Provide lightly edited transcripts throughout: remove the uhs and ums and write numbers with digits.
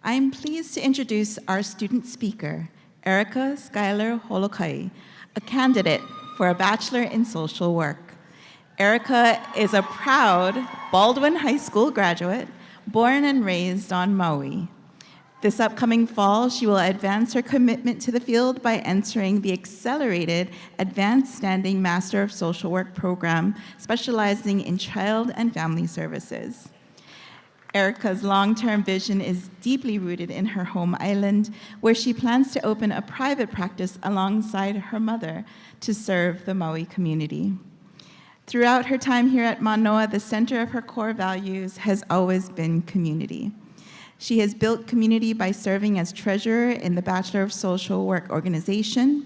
I am pleased to introduce our student speaker, Erica-Skyler Holokai, a candidate for a Bachelor in Social Work. Erica is a proud Baldwin High School graduate, born and raised on Maui. This upcoming fall, she will advance her commitment to the field by entering the accelerated Advanced Standing Master of Social Work program, specializing in child and family services. Erica's long-term vision is deeply rooted in her home island, where she plans to open a private practice alongside her mother to serve the Maui community. Throughout her time here at Mānoa, the center of her core values has always been community. She has built community by serving as treasurer in the Bachelor of Social Work organization,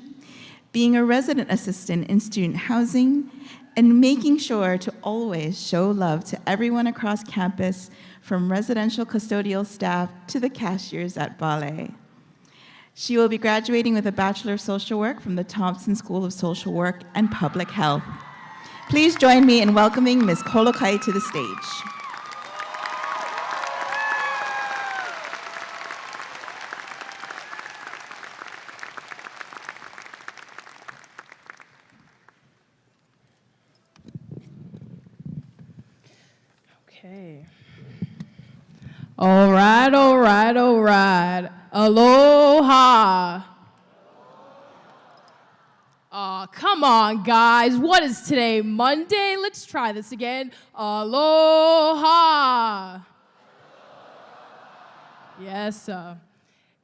being a resident assistant in student housing, and making sure to always show love to everyone across campus, from residential custodial staff to the cashiers at BaLe. She will be graduating with a Bachelor of Social Work from the Thompson School of Social Work and Public Health. Please join me in welcoming Ms. Holokai to the stage. Okay. All right. Aloha. Oh, come on, guys. What is today, Monday? Let's try this again. Aloha. Yes,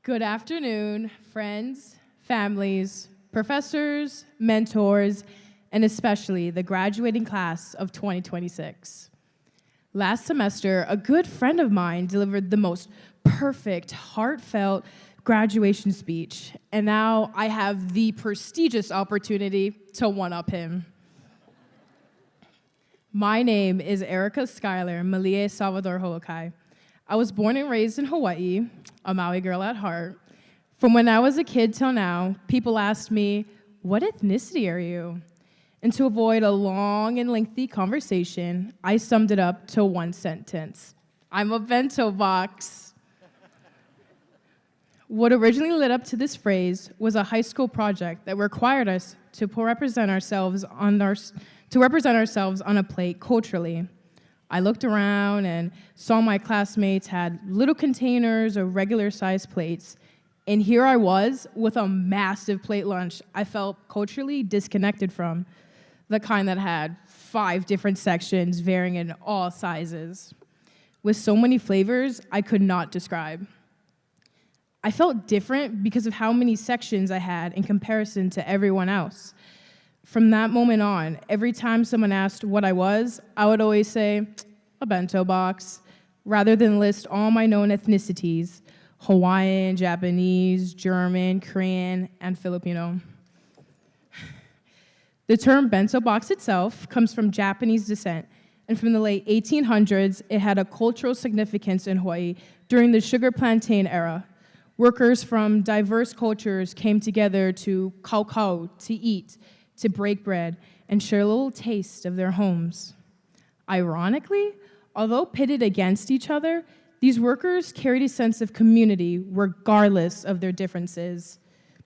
good afternoon, friends, families, professors, mentors, and especially the graduating class of 2026. Last semester, a good friend of mine delivered the most perfect, heartfelt graduation speech, and now I have the prestigious opportunity to one-up him. My name is Erica-Skyler Salvador Holokai. I was born and raised in Hawaii, a Maui girl at heart. From when I was a kid till now, people asked me, "What ethnicity are you?" And to avoid a long and lengthy conversation, I summed it up to one sentence: I'm a bento box. What originally led up to this phrase was a high school project that required us to represent ourselves on a plate culturally. I looked around and saw my classmates had little containers or regular-sized plates, and here I was with a massive plate lunch I felt culturally disconnected from. The kind that had 5 different sections varying in all sizes, with so many flavors I could not describe. I felt different because of how many sections I had in comparison to everyone else. From that moment on, every time someone asked what I was, I would always say, a bento box, rather than list all my known ethnicities: Hawaiian, Japanese, German, Korean, and Filipino. The term bento box itself comes from Japanese descent, and from the late 1800s, it had a cultural significance in Hawaii during the sugar plantain era. Workers from diverse cultures came together to kaukau, to eat, to break bread, and share a little taste of their homes. Ironically, although pitted against each other, these workers carried a sense of community regardless of their differences.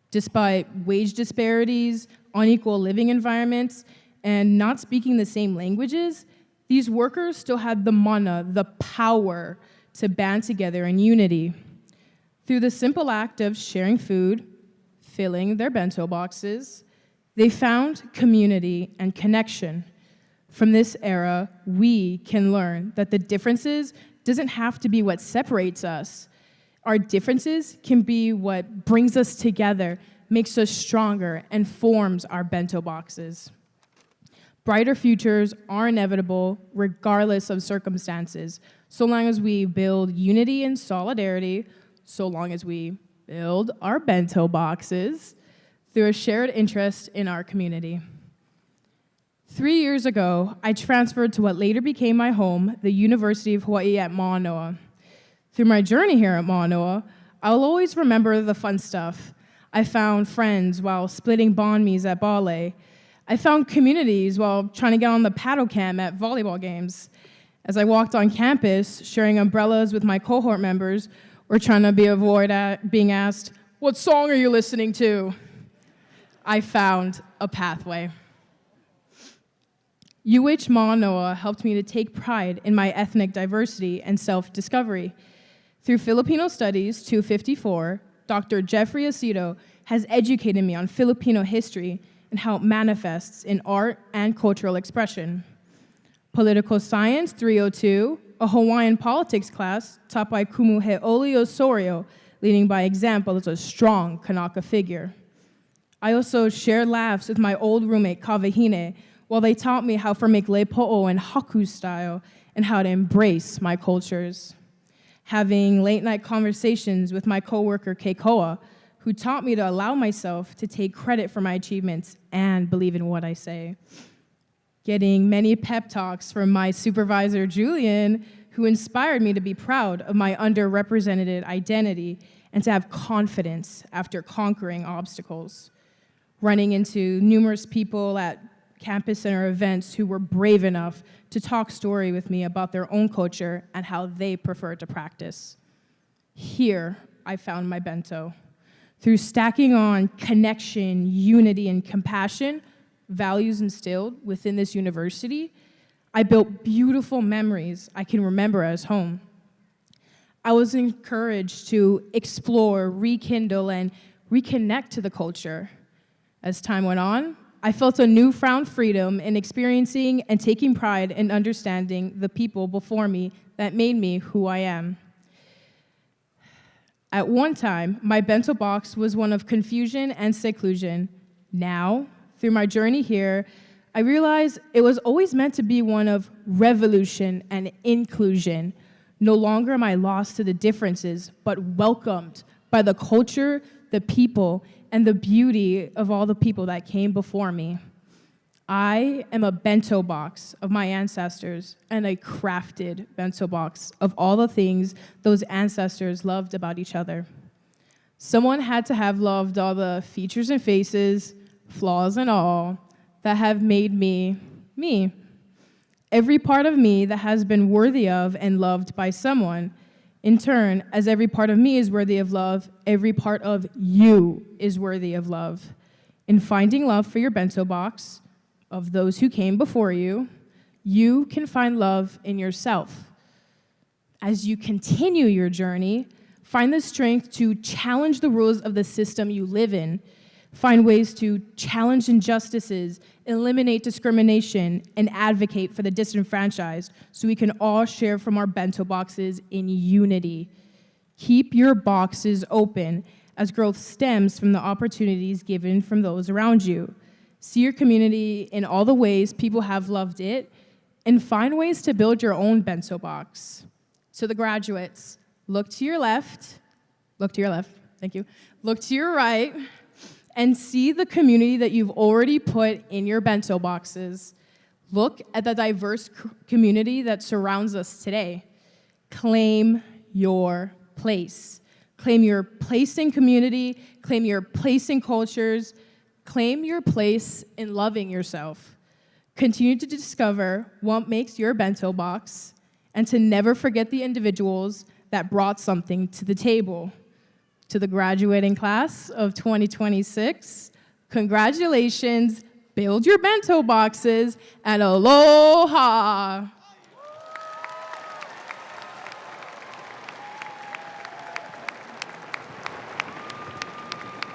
Despite wage disparities, unequal living environments, and not speaking the same languages, these workers still had the mana, the power, to band together in unity. Through the simple act of sharing food, filling their bento boxes, they found community and connection. From this era, we can learn that the differences doesn't have to be what separates us. Our differences can be what brings us together, makes us stronger, and forms our bento boxes. Brighter futures are inevitable regardless of circumstances, so long as we build unity and solidarity, so long as we build our bento boxes through a shared interest in our community. 3 years ago, I transferred to what later became my home, the University of Hawaii at Mānoa. Through my journey here at Mānoa, I'll always remember the fun stuff. I found friends while splitting banh mi's at BaLe. I found communities while trying to get on the paddle cam at volleyball games. As I walked on campus, sharing umbrellas with my cohort members, or trying to avoid being asked, "What song are you listening to?" I found a pathway. UH Mānoa helped me to take pride in my ethnic diversity and self-discovery. Through Filipino Studies 254, Dr. Jeffrey Aceto has educated me on Filipino history and how it manifests in art and cultural expression. Political Science 302, a Hawaiian politics class taught by Kumuheoli Osorio, leading by example as a strong Kanaka figure. I also shared laughs with my old roommate, Kawahine, while they taught me how to make lepo'o and haku style and how to embrace my cultures. Having late-night conversations with my coworker, Keikoa, who taught me to allow myself to take credit for my achievements and believe in what I say. Getting many pep talks from my supervisor, Julian, who inspired me to be proud of my underrepresented identity and to have confidence after conquering obstacles. Running into numerous people at campus center events who were brave enough to talk story with me about their own culture and how they prefer to practice. Here, I found my bento. Through stacking on connection, unity, and compassion, values instilled within this university, I built beautiful memories I can remember as home. I was encouraged to explore, rekindle, and reconnect to the culture. As time went on, I felt a newfound freedom in experiencing and taking pride in understanding the people before me that made me who I am. At one time, my bento box was one of confusion and seclusion. Now, through my journey here, I realized it was always meant to be one of revolution and inclusion. No longer am I lost to the differences, but welcomed by the culture, the people, and the beauty of all the people that came before me. I am a bento box of my ancestors and a crafted bento box of all the things those ancestors loved about each other. Someone had to have loved all the features and faces, flaws and all, that have made me, me. Every part of me that has been worthy of and loved by someone. In turn, as every part of me is worthy of love, every part of you is worthy of love. In finding love for your bento box, of those who came before you, you can find love in yourself. As you continue your journey, find the strength to challenge the rules of the system you live in. Find ways to challenge injustices, eliminate discrimination, and advocate for the disenfranchised so we can all share from our bento boxes in unity. Keep your boxes open as growth stems from the opportunities given from those around you. See your community in all the ways people have loved it, and find ways to build your own bento box. To the graduates, look to your left, thank you. Look to your right, and see the community that you've already put in your bento boxes. Look at the diverse community that surrounds us today. Claim your place. Claim your place in community, claim your place in cultures, claim your place in loving yourself. Continue to discover what makes your bento box, and to never forget the individuals that brought something to the table. To the graduating class of 2026, congratulations, build your bento boxes, and aloha!